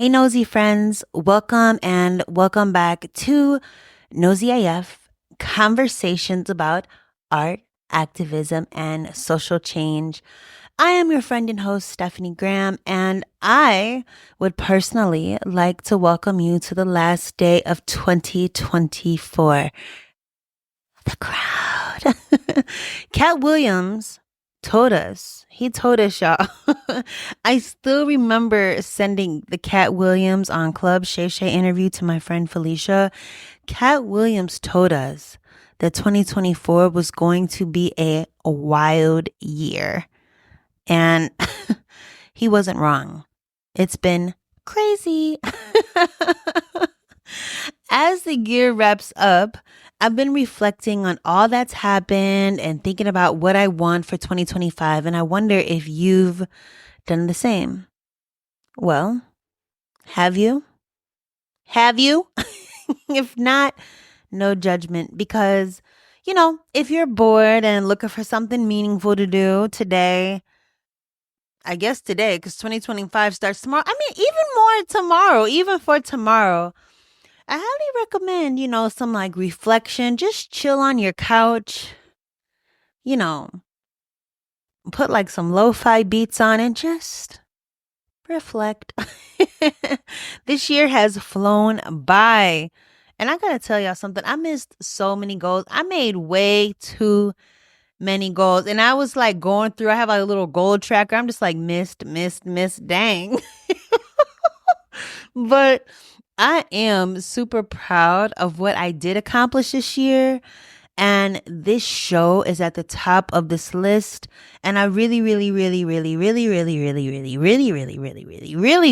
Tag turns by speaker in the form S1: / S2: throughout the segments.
S1: Hey, Nosy friends, welcome back to noseyAF, conversations about art, activism, and social change. I am your friend and host, Stephanie Graham, and I would personally like to welcome you to the last day of 2024. The crowd. Cat Williams he told us, y'all. I still remember sending the Cat Williams on Club Shay Shay interview to my friend Felicia. Cat Williams told us that 2024 was going to be a wild year. And he wasn't wrong. It's been crazy. As the year wraps up, I've been reflecting on all that's happened and thinking about what I want for 2025. And I wonder if you've done the same. Well, have you? Have you? If not, no judgment. Because, if you're bored and looking for something meaningful to do today, I guess today, because 2025 starts tomorrow. I mean, even more tomorrow, even for tomorrow. I highly recommend, some like reflection. Just chill on your couch, you know, put like some lo-fi beats on and just reflect. This year has flown by. And I gotta tell y'all something. I missed so many goals. I made way too many goals. And I was like going through, I have like a little goal tracker. I'm just like missed, dang. But I am super proud of what I did accomplish this year. And this show is at the top of this list. And I really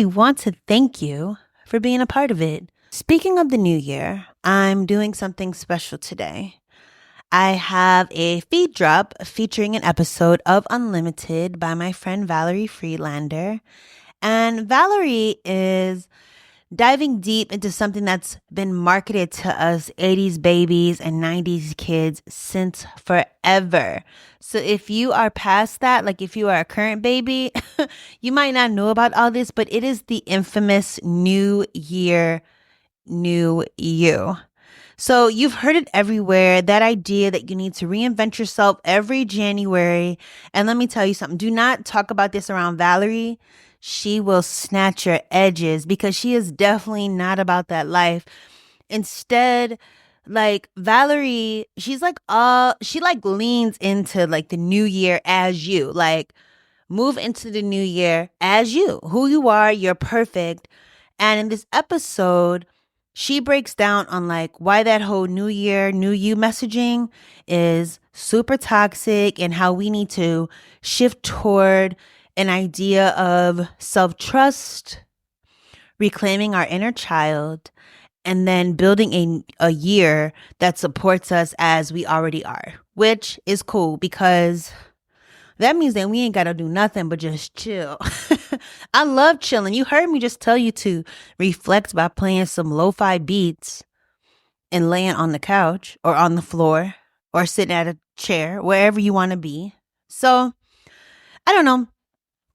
S1: want to thank you for being a part of it. Speaking of the new year, I'm doing something special today. I have a feed drop featuring an episode of Unlimited by my friend Valerie Friedlander. And Valerie is diving deep into something that's been marketed to us 80s babies and 90s kids since forever. So if you are past that, like if you are a current baby, you might not know about all this, but it is the infamous New Year, New You. So you've heard it everywhere, that idea that you need to reinvent yourself every January. And let me tell you something, do not talk about this around Valerie. She will snatch your edges because she is definitely not about that life. Instead, like Valerie, she leans into like the new year as you, like move into the new year as you, who you are, you're perfect. And in this episode, she breaks down on like why that whole new year, new you messaging is super toxic and how we need to shift toward an idea of self-trust, reclaiming our inner child, and then building a year that supports us as we already are, which is cool because that means that we ain't got to do nothing but just chill. I love chilling. You heard me just tell you to reflect by playing some lo-fi beats and laying on the couch or on the floor or sitting at a chair, wherever you want to be. So, I don't know.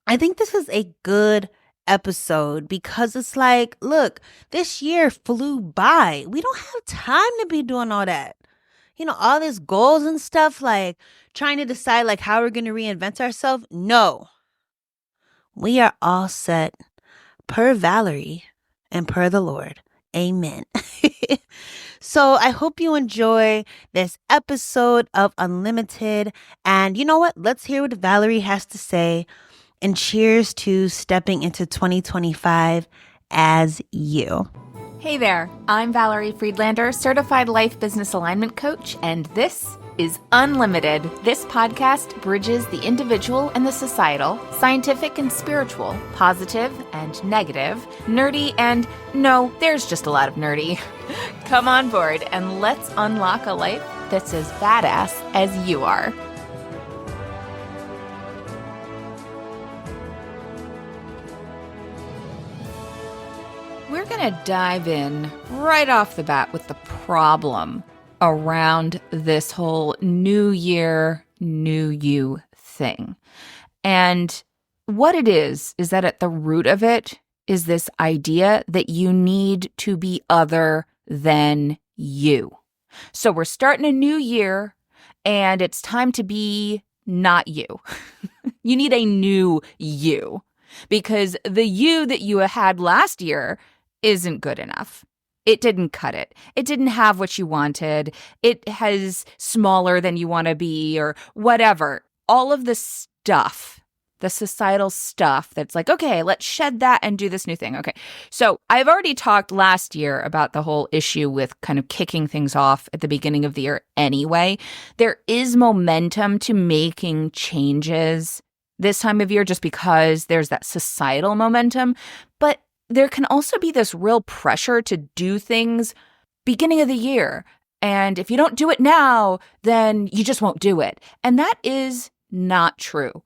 S1: I think this is a good episode because it's like, look, this year flew by. We don't have time to be doing all that. All these goals and stuff, like trying to decide like how we're going to reinvent ourselves. No, we are all set per Valerie and per the Lord. Amen. So I hope you enjoy this episode of Unlimited. And you know what? Let's hear what Valerie has to say. And cheers to stepping into 2025 as you.
S2: Hey there, I'm Valerie Friedlander, certified life business alignment coach, and this is Unlimited. This podcast bridges the individual and the societal, scientific and spiritual, positive and negative, nerdy and no, there's just a lot of nerdy. Come on board and let's unlock a life that's as badass as you are. We're going to dive in right off the bat with the problem around this whole new year, new you thing. And what it is that at the root of it is this idea that you need to be other than you. So we're starting a new year, and it's time to be not you. You need a new you, because the you that you had last year isn't good enough. It didn't cut it. It didn't have what you wanted. It has smaller than you want to be, or whatever. All of the stuff, the societal stuff that's like, okay, let's shed that and do this new thing. Okay. So I've already talked last year about the whole issue with kind of kicking things off at the beginning of the year anyway. There is momentum to making changes this time of year just because there's that societal momentum. But there can also be this real pressure to do things beginning of the year. And if you don't do it now, then you just won't do it. And that is not true.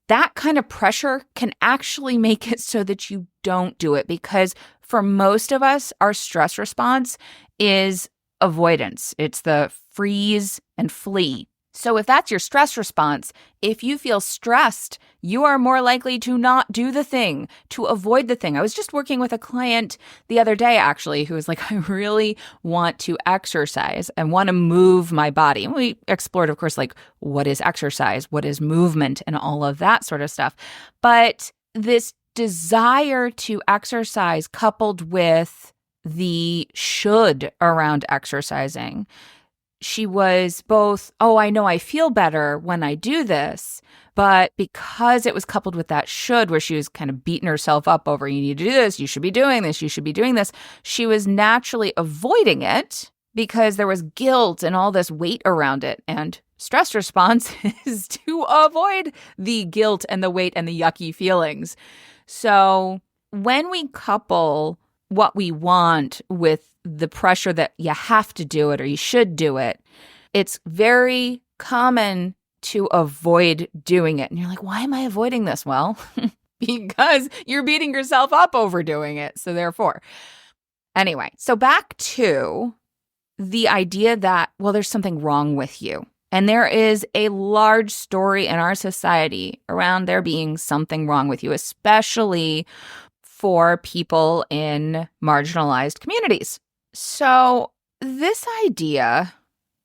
S2: That kind of pressure can actually make it so that you don't do it, because for most of us, our stress response is avoidance. It's the freeze and flee. So if that's your stress response, if you feel stressed, you are more likely to not do the thing, to avoid the thing. I was just working with a client the other day, actually, who was like, I really want to exercise and want to move my body. And we explored, of course, like, what is exercise? What is movement? And all of that sort of stuff. But this desire to exercise coupled with the should around exercising, she was both, oh, I know I feel better when I do this, but because it was coupled with that should, where she was kind of beating herself up over, you need to do this, you should be doing this, you should be doing this, she was naturally avoiding it because there was guilt and all this weight around it. And stress response is to avoid the guilt and the weight and the yucky feelings. So when we couple what we want with the pressure that you have to do it or you should do it, it's very common to avoid doing it. And you're like, why am I avoiding this? Well, because you're beating yourself up over doing it. So therefore, anyway, so back to the idea that, well, there's something wrong with you. And there is a large story in our society around there being something wrong with you, especially for people in marginalized communities. So this idea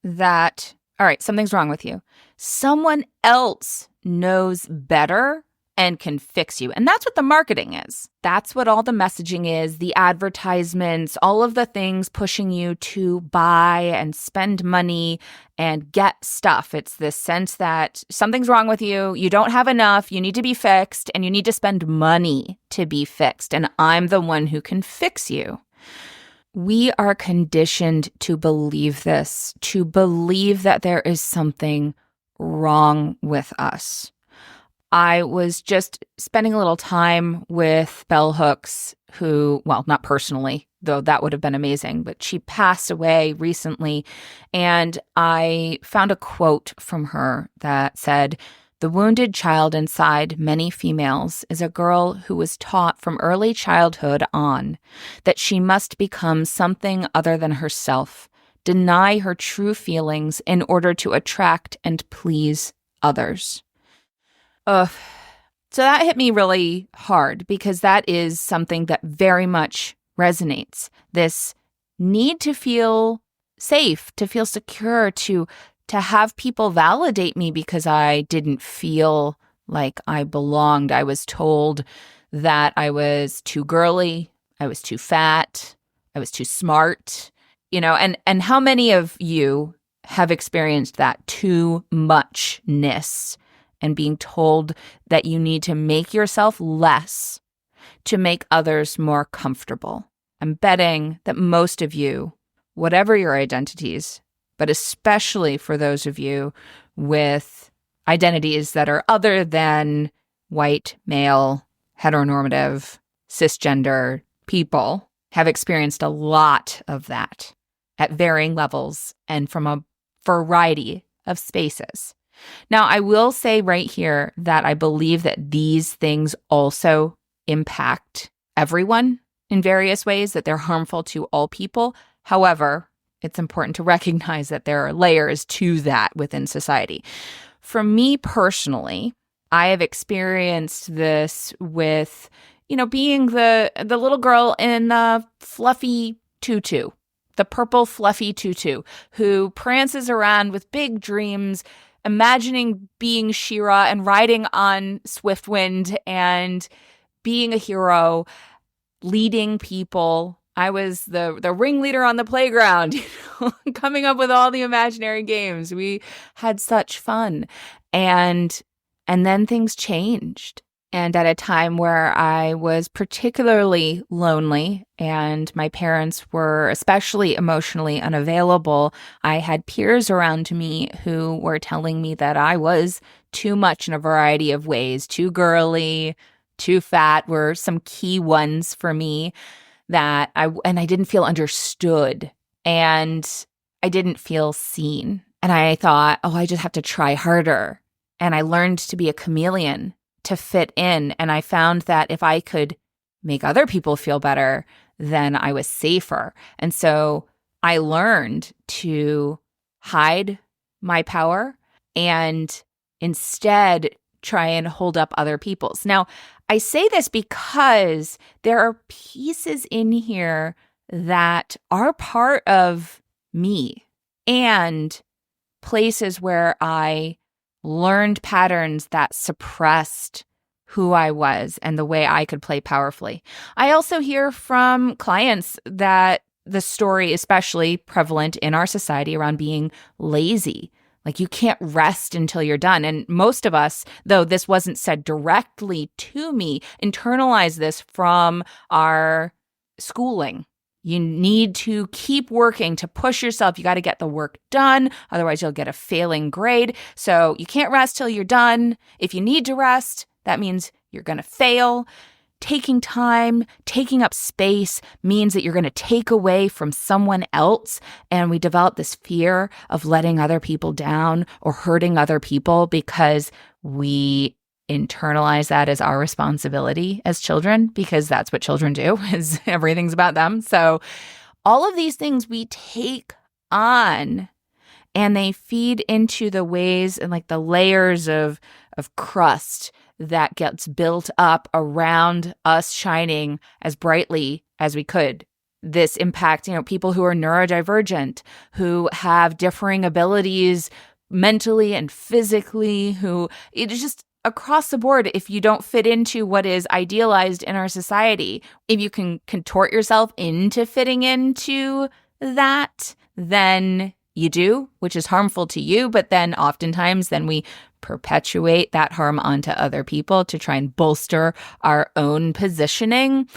S2: that, all right, something's wrong with you, someone else knows better and can fix you. And that's what the marketing is. That's what all the messaging is, the advertisements, all of the things pushing you to buy and spend money and get stuff. It's this sense that something's wrong with you, you don't have enough, you need to be fixed, and you need to spend money to be fixed. And I'm the one who can fix you. We are conditioned to believe this, to believe that there is something wrong with us. I was just spending a little time with Bell Hooks, who, well, not personally, though that would have been amazing, but she passed away recently. And I found a quote from her that said, "The wounded child inside many females is a girl who was taught from early childhood on that she must become something other than herself, deny her true feelings in order to attract and please others." So that hit me really hard because that is something that very much resonates. This need to feel safe, to feel secure, to have people validate me because I didn't feel like I belonged. I was told that I was too girly, I was too fat, I was too smart, and how many of you have experienced that too muchness and being told that you need to make yourself less to make others more comfortable? I'm betting that most of you, whatever your identities, but especially for those of you with identities that are other than white, male, heteronormative, cisgender people, have experienced a lot of that at varying levels and from a variety of spaces. Now, I will say right here that I believe that these things also impact everyone in various ways, that they're harmful to all people. However, it's important to recognize that there are layers to that within society. For me personally, I have experienced this with, being the little girl in the fluffy tutu, the purple fluffy tutu, who prances around with big dreams, imagining being She-Ra and riding on Swiftwind and being a hero, leading people. I was the ringleader on the playground, coming up with all the imaginary games. We had such fun. And then things changed. And at a time where I was particularly lonely and my parents were especially emotionally unavailable, I had peers around me who were telling me that I was too much in a variety of ways. Too girly, too fat were some key ones for me, that I didn't feel understood and I didn't feel seen. And I thought, I just have to try harder. And I learned to be a chameleon, to fit in. And I found that if I could make other people feel better, then I was safer. And so I learned to hide my power and instead try and hold up other people's. Now, I say this because there are pieces in here that are part of me and places where I learned patterns that suppressed who I was and the way I could play powerfully. I also hear from clients that the story, especially prevalent in our society, around being lazy. Like, you can't rest until you're done. And most of us, though this wasn't said directly to me, internalize this from our schooling. You need to keep working to push yourself. You got to get the work done. Otherwise, you'll get a failing grade. So you can't rest till you're done. If you need to rest, that means you're going to fail. Taking time, taking up space means that you're going to take away from someone else. And we develop this fear of letting other people down or hurting other people because we internalize that as our responsibility as children, because that's what children do, is everything's about them. So all of these things we take on, and they feed into the ways and like the layers of crust that gets built up around us shining as brightly as we could. This impacts, people who are neurodivergent, who have differing abilities mentally and physically, who it is just across the board. If you don't fit into what is idealized in our society, if you can contort yourself into fitting into that, then you do, which is harmful to you. But then oftentimes then we perpetuate that harm onto other people to try and bolster our own positioning.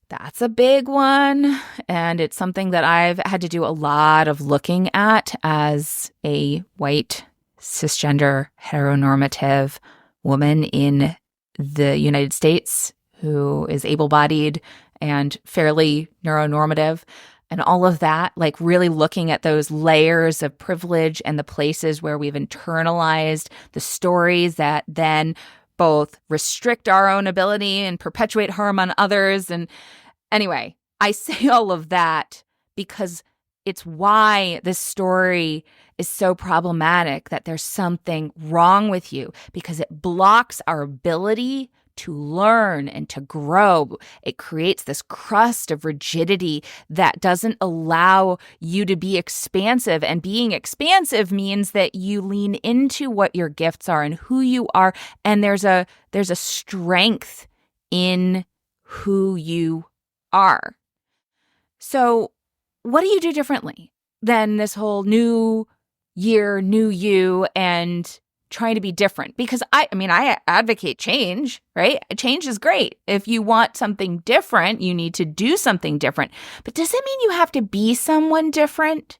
S2: That's a big one. And it's something that I've had to do a lot of looking at as a white, cisgender, heteronormative woman in the United States who is able-bodied and fairly neuronormative. And all of that, like really looking at those layers of privilege and the places where we've internalized the stories that then both restrict our own ability and perpetuate harm on others. And anyway, I say all of that because it's why this story is so problematic, that there's something wrong with you, because it blocks our ability to learn and to grow. It creates this crust of rigidity that doesn't allow you to be expansive. And being expansive means that you lean into what your gifts are and who you are. And there's a strength in who you are. So what do you do differently than this whole new year, new you, and trying to be different? Because I advocate change, right? Change is great. If you want something different, you need to do something different. But does it mean you have to be someone different?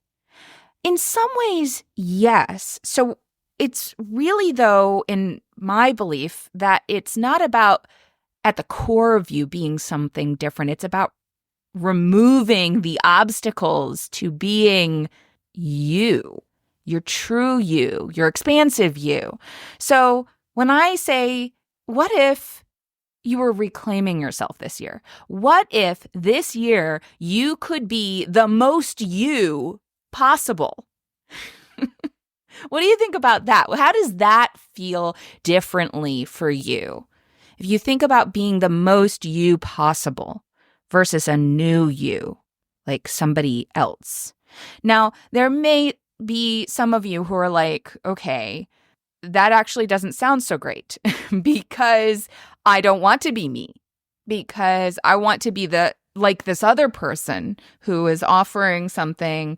S2: In some ways, yes. So it's really, though, in my belief, that it's not about at the core of you being something different. It's about removing the obstacles to being you. Your true you, your expansive you. So when I say, what if you were reclaiming yourself this year? What if this year you could be the most you possible? What do you think about that? How does that feel differently for you? If you think about being the most you possible versus a new you, like somebody else. Now, there may be some of you who are like, okay, that actually doesn't sound so great because I don't want to be me, because I want to be like this other person who is offering something,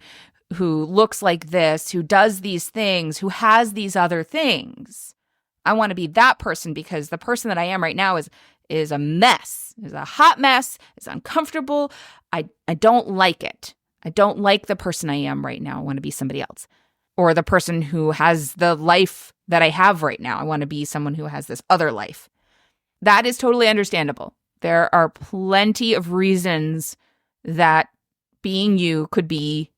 S2: who looks like this, who does these things, who has these other things. I want to be that person because the person that I am right now is a mess, is a hot mess, is uncomfortable. I don't like it. I don't like the person I am right now. I want to be somebody else. Or the person who has the life that I have right now. I want to be someone who has this other life. That is totally understandable. There are plenty of reasons that being you could be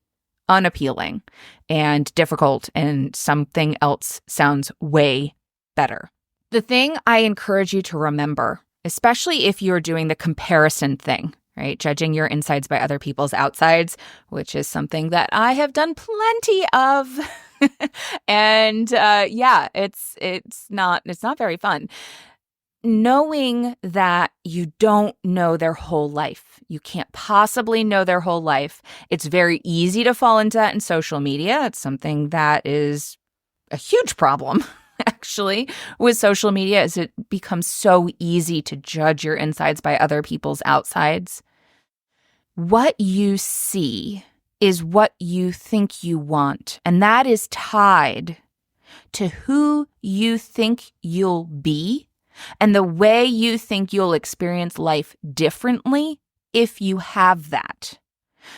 S2: unappealing and difficult, and something else sounds way better. The thing I encourage you to remember, especially if you're doing the comparison thing, right? Judging your insides by other people's outsides, which is something that I have done plenty of. And it's not very fun. Knowing that you don't know their whole life. You can't possibly know their whole life. It's very easy to fall into that in social media. It's something that is a huge problem, actually, with social media, is it becomes so easy to judge your insides by other people's outsides. What you see is what you think you want, and that is tied to who you think you'll be and the way you think you'll experience life differently if you have that.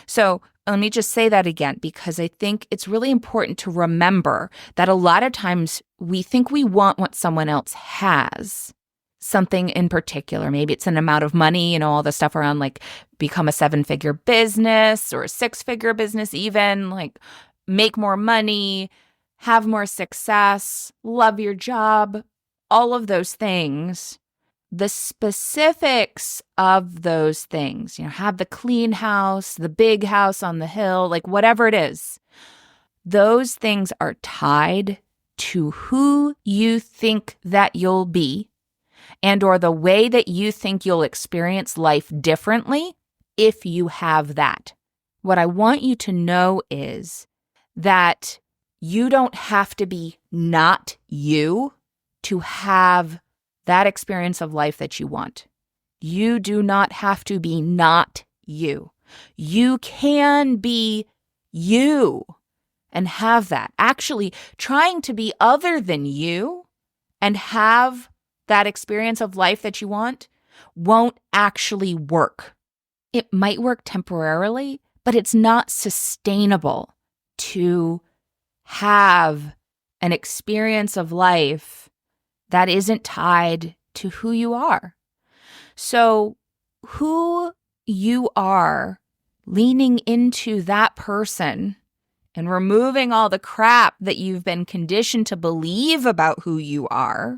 S2: So let me just say that again, because I think it's really important to remember that a lot of times we think we want what someone else has, something in particular. Maybe it's an amount of money, all the stuff around like become a 7-figure business or a 6-figure business even, like make more money, have more success, love your job, all of those things. The specifics of those things, have the clean house, the big house on the hill, like whatever it is, those things are tied to who you think that you'll be and or the way that you think you'll experience life differently if you have that. What I want you to know is that you don't have to be not you to have that experience of life that you want. You do not have to be not you. You can be you and have that. Actually, trying to be other than you and have that experience of life that you want won't actually work. It might work temporarily, but it's not sustainable to have an experience of life that isn't tied to who you are. So who you are, leaning into that person and removing all the crap that you've been conditioned to believe about who you are,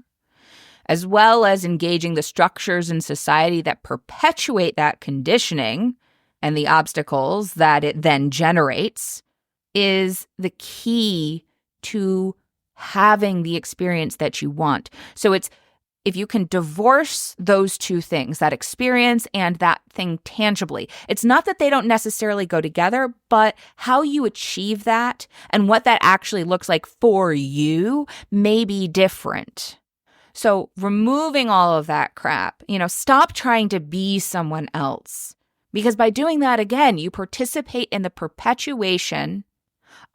S2: as well as engaging the structures in society that perpetuate that conditioning and the obstacles that it then generates, is the key to having the experience that you want. So it's, if you can divorce those two things, that experience and that thing tangibly, it's not that they don't necessarily go together, but how you achieve that and what that actually looks like for you may be different. So removing all of that crap, stop trying to be someone else, because by doing that, again, you participate in the perpetuation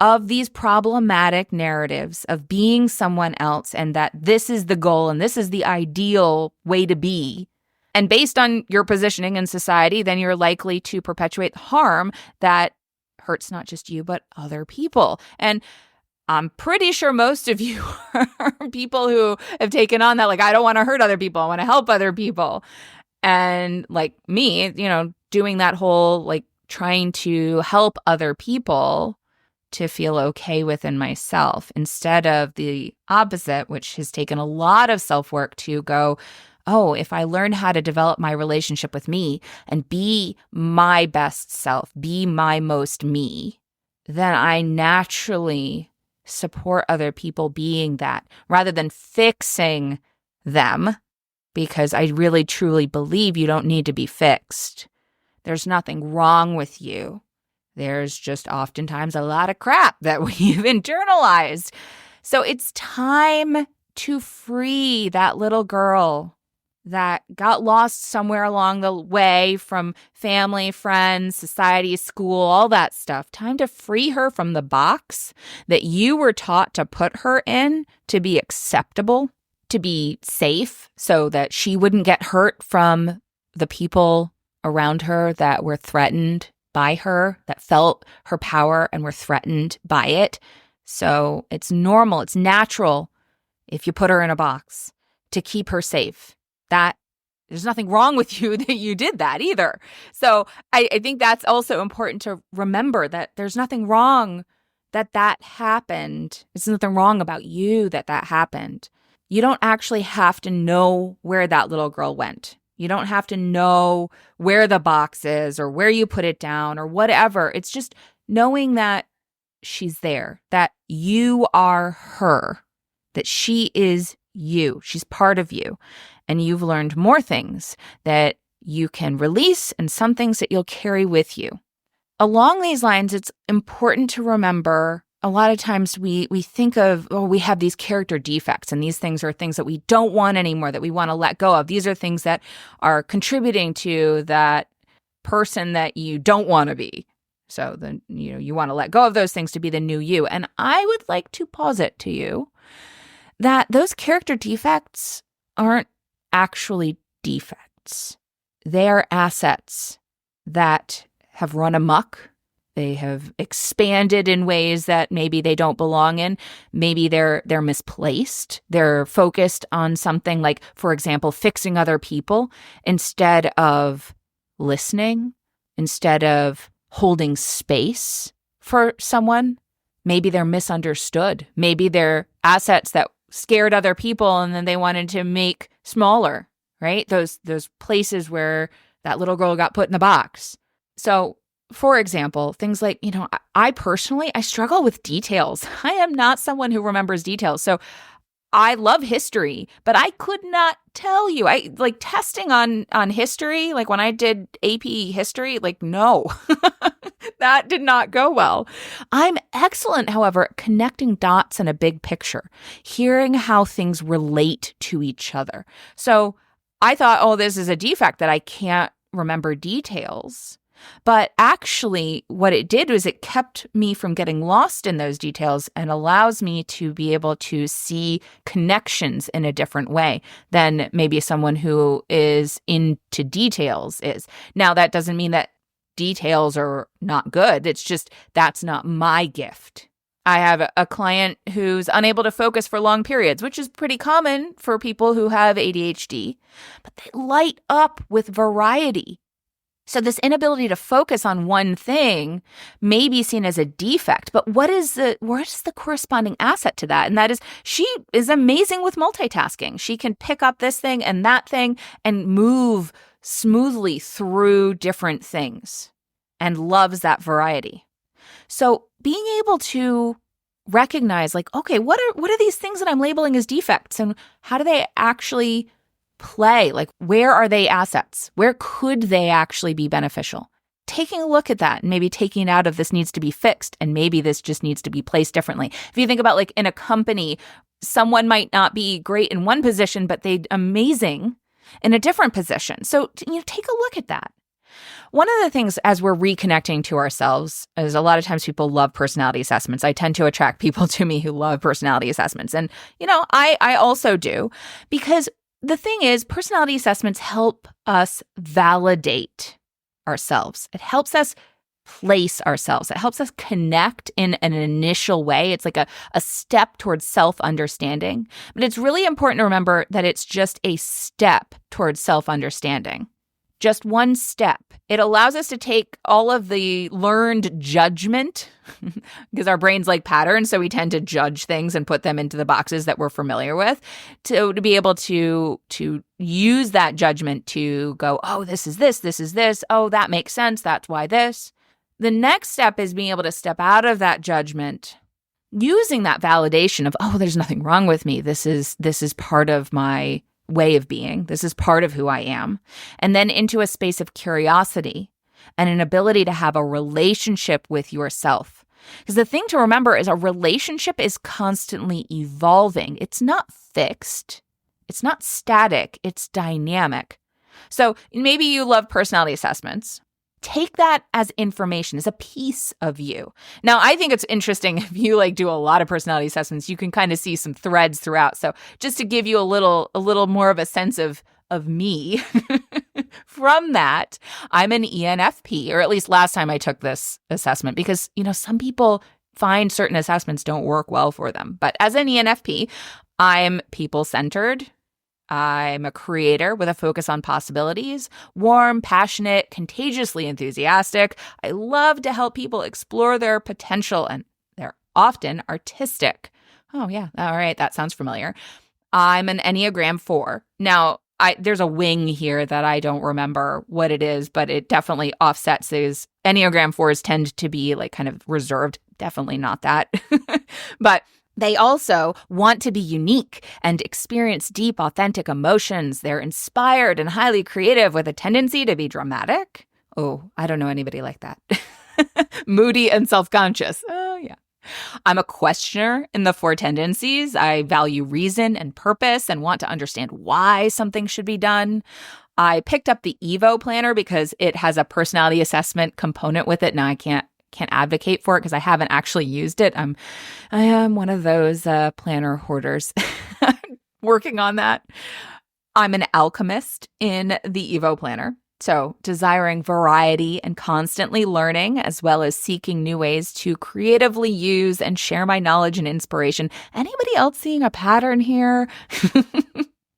S2: of these problematic narratives of being someone else and that this is the goal and this is the ideal way to be. And based on your positioning in society, then you're likely to perpetuate harm that hurts not just you, but other people. And I'm pretty sure most of you are people who have taken on that, like, I don't want to hurt other people. I want to help other people. And like me, doing that whole, like, trying to help other people to feel okay within myself instead of the opposite, which has taken a lot of self-work to go, oh, if I learn how to develop my relationship with me and be my best self, be my most me, then I naturally support other people being that rather than fixing them because I really truly believe you don't need to be fixed. There's nothing wrong with you. There's just oftentimes a lot of crap that we've internalized. So it's time to free that little girl that got lost somewhere along the way from family, friends, society, school, all that stuff. Time to free her from the box that you were taught to put her in to be acceptable, to be safe, so that she wouldn't get hurt from the people around her that were threatened by her, that felt her power and were threatened by it. So it's normal, it's natural if you put her in a box to keep her safe. That there's nothing wrong with you that you did that either. So I think that's also important to remember, that there's nothing wrong that happened. There's nothing wrong about you that happened. You don't actually have to know where that little girl went. You don't have to know where the box is or where you put it down or whatever. It's just knowing that she's there, that you are her, that she is you. She's part of you. And you've learned more things that you can release and some things that you'll carry with you. Along these lines, it's important to remember, a lot of times we think of, we have these character defects, and these things are things that we don't want anymore, that we want to let go of. These are things that are contributing to that person that you don't want to be. So then, you want to let go of those things to be the new you. And I would like to posit to you that those character defects aren't actually defects. They are assets that have run amok. They have expanded in ways that maybe they don't belong in. Maybe they're misplaced. They're focused on something like, for example, fixing other people instead of listening, instead of holding space for someone. Maybe they're misunderstood. Maybe they're assets that scared other people and then they wanted to make smaller, right? Those places where that little girl got put in the box. So, for example, things like, I personally struggle with details. I am not someone who remembers details. So I love history, but I could not tell you. I like testing on history, like when I did AP history, no, that did not go well. I'm excellent, however, at connecting dots in a big picture, hearing how things relate to each other. So I thought, this is a defect that I can't remember details. But actually, what it did was it kept me from getting lost in those details and allows me to be able to see connections in a different way than maybe someone who is into details is. Now, that doesn't mean that details are not good. It's just that's not my gift. I have a client who's unable to focus for long periods, which is pretty common for people who have ADHD, but they light up with variety. So this inability to focus on one thing may be seen as a defect, but what is the corresponding asset to that? And that is, she is amazing with multitasking. She can pick up this thing and that thing and move smoothly through different things and loves that variety. So being able to recognize okay, what are these things that I'm labeling as defects and how do they actually play? Where are they assets? Where could they actually be beneficial? Taking a look at that and maybe taking out of this needs to be fixed and maybe this just needs to be placed differently. If you think about in a company, someone might not be great in one position, but they're amazing in a different position. So, take a look at that. One of the things as we're reconnecting to ourselves is a lot of times people love personality assessments. I tend to attract people to me who love personality assessments. And, I also do, because the thing is, personality assessments help us validate ourselves. It helps us place ourselves. It helps us connect in an initial way. It's like a step towards self-understanding. But it's really important to remember that it's just a step towards self-understanding. Just one step. It allows us to take all of the learned judgment, because our brains like patterns, so we tend to judge things and put them into the boxes that we're familiar with, to be able to use that judgment to go, this is this, oh, that makes sense, that's why this. The next step is being able to step out of that judgment, using that validation of, there's nothing wrong with me. This is part of my way of being. This is part of who I am. And then into a space of curiosity and an ability to have a relationship with yourself. Because the thing to remember is a relationship is constantly evolving. It's not fixed. It's not static. It's dynamic. So maybe you love personality assessments. Take that as information, as a piece of you. Now, I think it's interesting if you do a lot of personality assessments, you can kind of see some threads throughout. So just to give you a little more of a sense of me from that, I'm an ENFP, or at least last time I took this assessment, because, some people find certain assessments don't work well for them. But as an ENFP, I'm people-centered. I'm a creator with a focus on possibilities, warm, passionate, contagiously enthusiastic. I love to help people explore their potential, and they're often artistic. Oh, yeah. All right. That sounds familiar. I'm an Enneagram 4. Now, there's a wing here that I don't remember what it is, but it definitely offsets these. Enneagram 4s tend to be kind of reserved. Definitely not that. But they also want to be unique and experience deep, authentic emotions. They're inspired and highly creative with a tendency to be dramatic. Oh, I don't know anybody like that. Moody and self-conscious. Oh, yeah. I'm a questioner in the 4 tendencies. I value reason and purpose and want to understand why something should be done. I picked up the Evo planner because it has a personality assessment component with it. Now I can't advocate for it because I haven't actually used it. I am one of those planner hoarders working on that. I'm an alchemist in the Evo planner. So desiring variety and constantly learning, as well as seeking new ways to creatively use and share my knowledge and inspiration. Anybody else seeing a pattern here?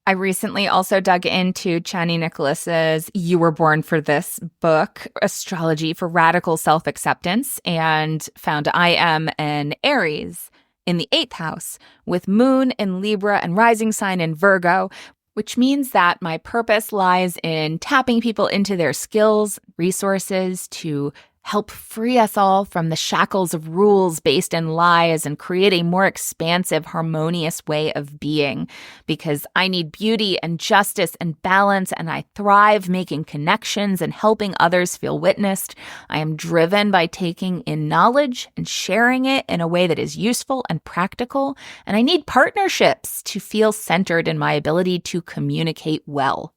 S2: I recently also dug into Chani Nicholas's You Were Born for This book, Astrology for Radical Self-Acceptance, and found I am an Aries in the 8th house with Moon in Libra and rising sign in Virgo, which means that my purpose lies in tapping people into their skills, resources to help free us all from the shackles of rules based in lies and create a more expansive, harmonious way of being. Because I need beauty and justice and balance, and I thrive making connections and helping others feel witnessed. I am driven by taking in knowledge and sharing it in a way that is useful and practical, and I need partnerships to feel centered in my ability to communicate well.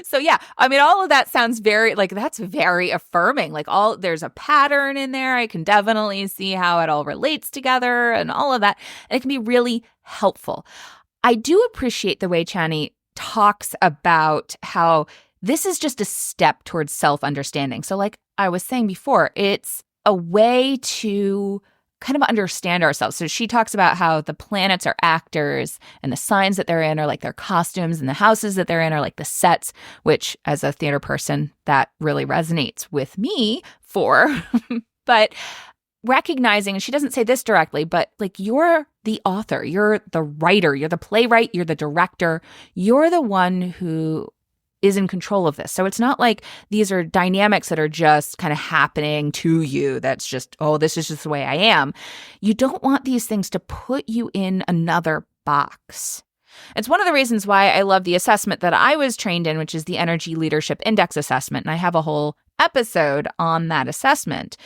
S2: So yeah, all of that sounds very, that's very affirming. There's a pattern in there. I can definitely see how it all relates together and all of that. And it can be really helpful. I do appreciate the way Chani talks about how this is just a step towards self-understanding. So like I was saying before, it's a way to kind of understand ourselves. So she talks about how the planets are actors and the signs that they're in are like their costumes and the houses that they're in are like the sets, which as a theater person, that really resonates with me but recognizing, and she doesn't say this directly, but you're the author, you're the writer, you're the playwright, you're the director, you're the one who is in control of this. So it's not like these are dynamics that are just kind of happening to you. That's just, this is just the way I am. You don't want these things to put you in another box. It's one of the reasons why I love the assessment that I was trained in, which is the Energy Leadership Index assessment. And I have a whole episode on that assessment,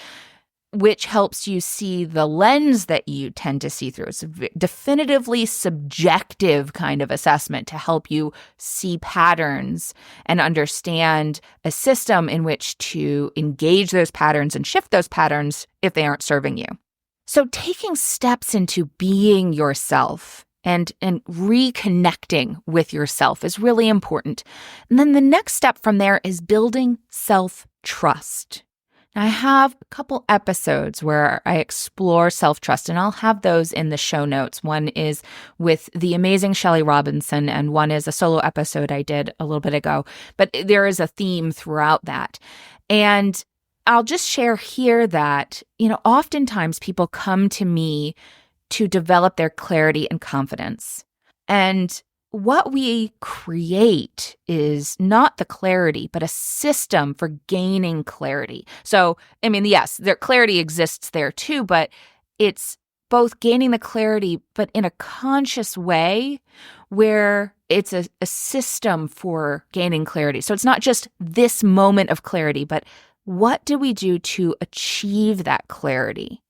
S2: which helps you see the lens that you tend to see through. It's a definitively subjective kind of assessment to help you see patterns and understand a system in which to engage those patterns and shift those patterns if they aren't serving you. So taking steps into being yourself and reconnecting with yourself is really important. And then the next step from there is building self-trust. I have a couple episodes where I explore self-trust, and I'll have those in the show notes. One is with the amazing Shelley Robinson, and one is a solo episode I did a little bit ago. But there is a theme throughout that. And I'll just share here that, oftentimes people come to me to develop their clarity and confidence. And what we create is not the clarity, but a system for gaining clarity. So, yes, their clarity exists there too, but it's both gaining the clarity, but in a conscious way where it's a system for gaining clarity. So it's not just this moment of clarity, but what do we do to achieve that clarity?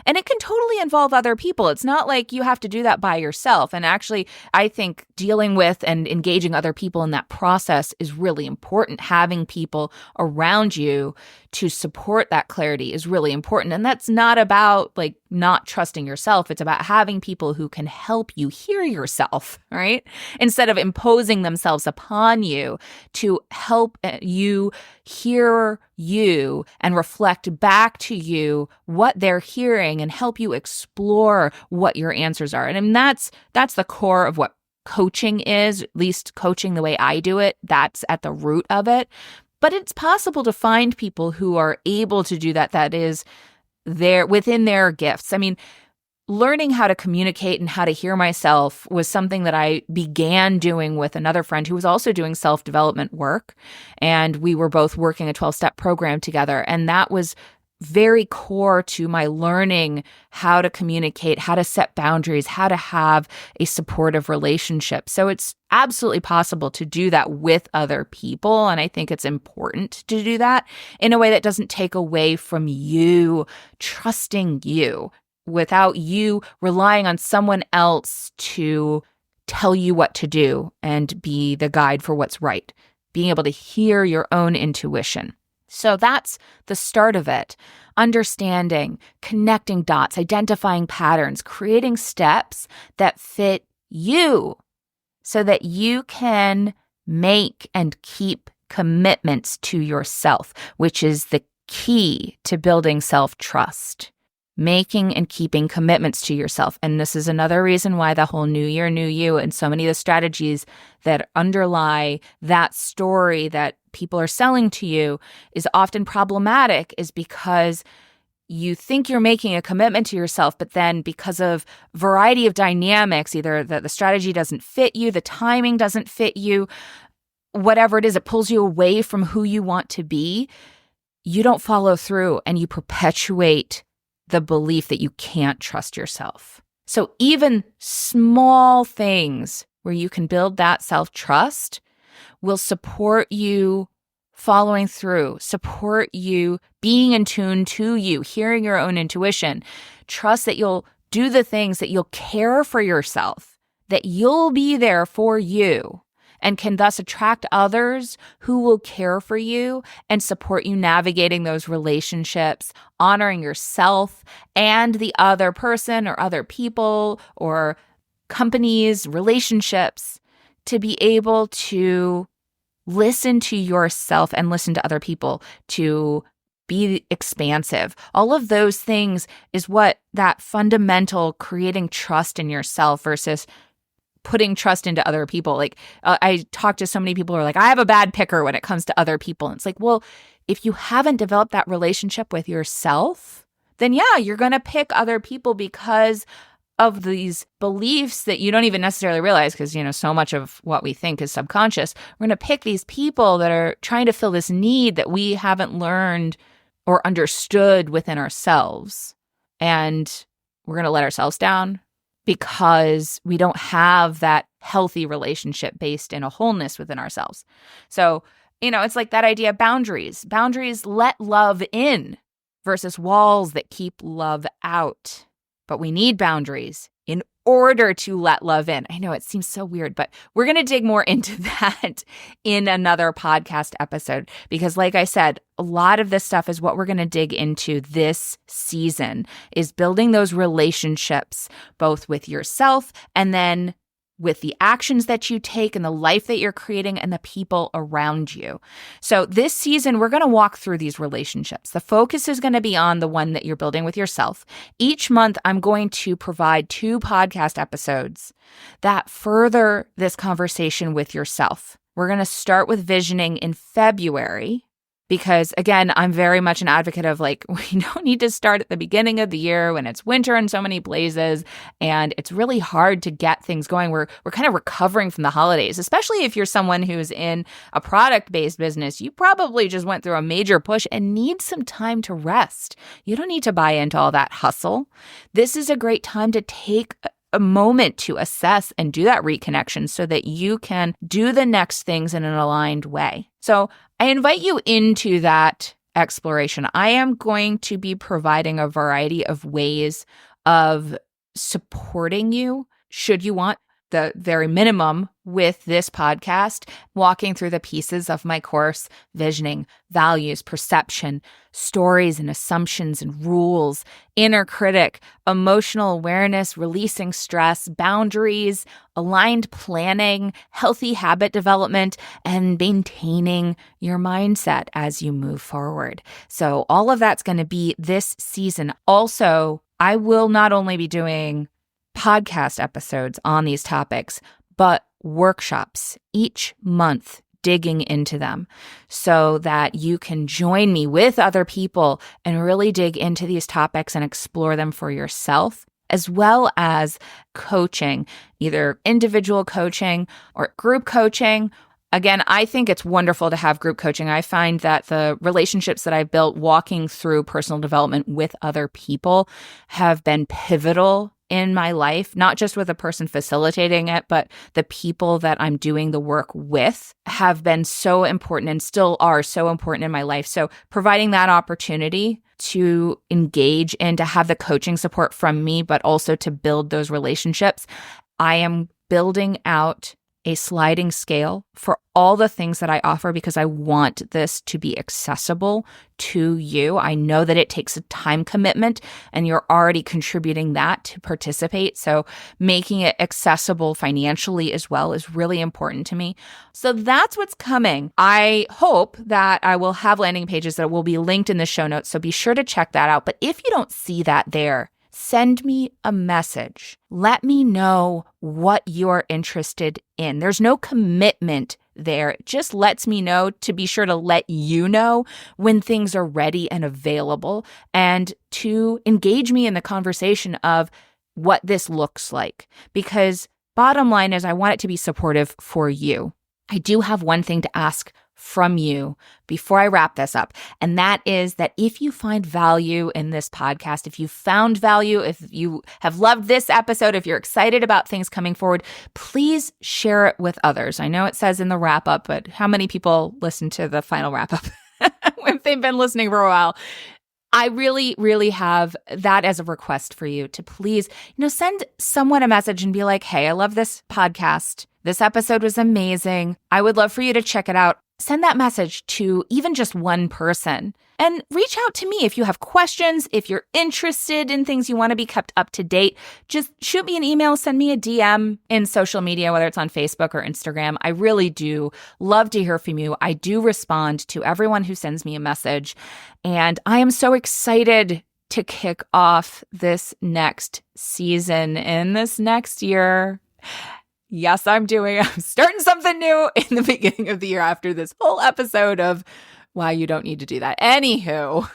S2: And it can totally involve other people. It's not like you have to do that by yourself. And actually, I think dealing with and engaging other people in that process is really important. Having people around you to support that clarity is really important. And that's not about like not trusting yourself. It's about having people who can help you hear yourself, right? Instead of imposing themselves upon you to help you hear you and reflect back to you what they're hearing and help you explore what your answers are. And I mean, that's the core of what coaching is, at least coaching the way I do it. That's at the root of it. But it's possible to find people who are able to do that, that is there within their gifts. I mean, learning how to communicate and how to hear myself was something that I began doing with another friend who was also doing self-development work. And we were both working a 12-step program together. And that was very core to my learning how to communicate, how to set boundaries, how to have a supportive relationship. So it's absolutely possible to do that with other people. And I think it's important to do that in a way that doesn't take away from you trusting you, without you relying on someone else to tell you what to do and be the guide for what's right, being able to hear your own intuition. So that's the start of it. Understanding, connecting dots, identifying patterns, creating steps that fit you so that you can make and keep commitments to yourself, which is the key to building self-trust. Making and keeping commitments to yourself. And this is another reason why the whole New Year, New You and so many of the strategies that underlie that story that people are selling to you is often problematic, is because you think you're making a commitment to yourself, but then because of a variety of dynamics, either that the strategy doesn't fit you, the timing doesn't fit you, whatever it is, it pulls you away from who you want to be, you don't follow through and you perpetuate the belief that you can't trust yourself. So even small things where you can build that self-trust will support you following through, support you being in tune to you, hearing your own intuition. Trust that you'll do the things, that you'll care for yourself, that you'll be there for you, and can thus attract others who will care for you and support you navigating those relationships, honoring yourself and the other person or other people or companies, relationships, to be able to listen to yourself and listen to other people, to be expansive. All of those things is what that fundamental creating trust in yourself versus putting trust into other people. Like I talk to so many people who are like, I have a bad picker when it comes to other people. And it's like, well, if you haven't developed that relationship with yourself, then yeah, you're going to pick other people because of these beliefs that you don't even necessarily realize, because, you know, so much of what we think is subconscious. We're going to pick these people that are trying to fill this need that we haven't learned or understood within ourselves. And we're going to let ourselves down because we don't have that healthy relationship based in a wholeness within ourselves. So, you know, it's like that idea of boundaries. Boundaries let love in versus walls that keep love out. But we need boundaries in order to let love in. I know it seems so weird, but we're going to dig more into that in another podcast episode because, like I said, a lot of this stuff is what we're going to dig into this season, is building those relationships both with yourself and then with the actions that you take and the life that you're creating and the people around you. So this season, we're going to walk through these relationships. The focus is going to be on the one that you're building with yourself. Each month, I'm going to provide 2 podcast episodes that further this conversation with yourself. We're going to start with visioning in February. Because again, I'm very much an advocate of like, we don't need to start at the beginning of the year when it's winter in so many places and it's really hard to get things going. We're kind of recovering from the holidays, especially if you're someone who's in a product-based business. You probably just went through a major push and need some time to rest. You don't need to buy into all that hustle. This is a great time to take a moment to assess and do that reconnection so that you can do the next things in an aligned way. So I invite you into that exploration. I am going to be providing a variety of ways of supporting you, should you want the very minimum with this podcast, walking through the pieces of my course, visioning, values, perception, stories and assumptions and rules, inner critic, emotional awareness, releasing stress, boundaries, aligned planning, healthy habit development, and maintaining your mindset as you move forward. So all of that's going to be this season. Also, I will not only be doing podcast episodes on these topics, but workshops each month, digging into them so that you can join me with other people and really dig into these topics and explore them for yourself, as well as coaching, either individual coaching or group coaching. Again, I think it's wonderful to have group coaching. I find that the relationships that I've built walking through personal development with other people have been pivotal in my life, not just with the person facilitating it, but the people that I'm doing the work with have been so important and still are so important in my life. So providing that opportunity to engage and to have the coaching support from me, but also to build those relationships, I am building out a sliding scale for all the things that I offer because I want this to be accessible to you. I know that it takes a time commitment and you're already contributing that to participate. So making it accessible financially as well is really important to me. So that's what's coming. I hope that I will have landing pages that will be linked in the show notes. So be sure to check that out. But if you don't see that there, send me a message. Let me know what you're interested in. There's no commitment there. It just lets me know to be sure to let you know when things are ready and available and to engage me in the conversation of what this looks like. Because bottom line is I want it to be supportive for you. I do have one thing to ask from you before I wrap this up. And that is that if you find value in this podcast, if you found value, if you have loved this episode, if you're excited about things coming forward, please share it with others. I know it says in the wrap up, but how many people listen to the final wrap up if they've been listening for a while? I really, really have that as a request for you to please, send someone a message and be like, hey, I love this podcast. This episode was amazing. I would love for you to check it out. Send that message to even just one person and reach out to me if you have questions, if you're interested in things you want to be kept up to date. Just shoot me an email, send me a DM in social media, whether it's on Facebook or Instagram. I really do love to hear from you. I do respond to everyone who sends me a message. And I am so excited to kick off this next season in this next year. Yes, I'm starting something new in the beginning of the year after this whole episode of why you don't need to do that. Anywho,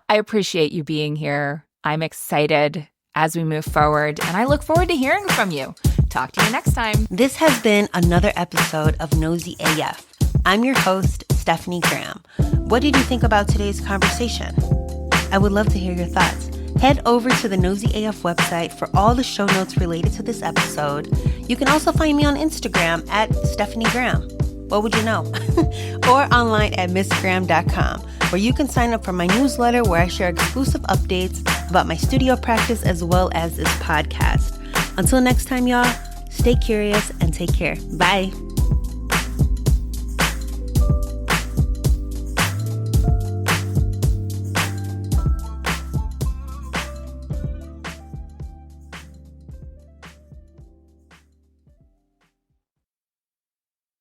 S2: I appreciate you being here. I'm excited as we move forward, and I look forward to hearing from you. Talk to you next time.
S1: This has been another episode of noseyAF. I'm your host, Stephanie Graham. What did you think about today's conversation? I would love to hear your thoughts. Head over to the noseyAF website for all the show notes related to this episode. You can also find me on Instagram at Stephanie Graham. What would you know? Or online at missgraham.com, where you can sign up for my newsletter where I share exclusive updates about my studio practice as well as this podcast. Until next time, y'all, stay curious and take care. Bye.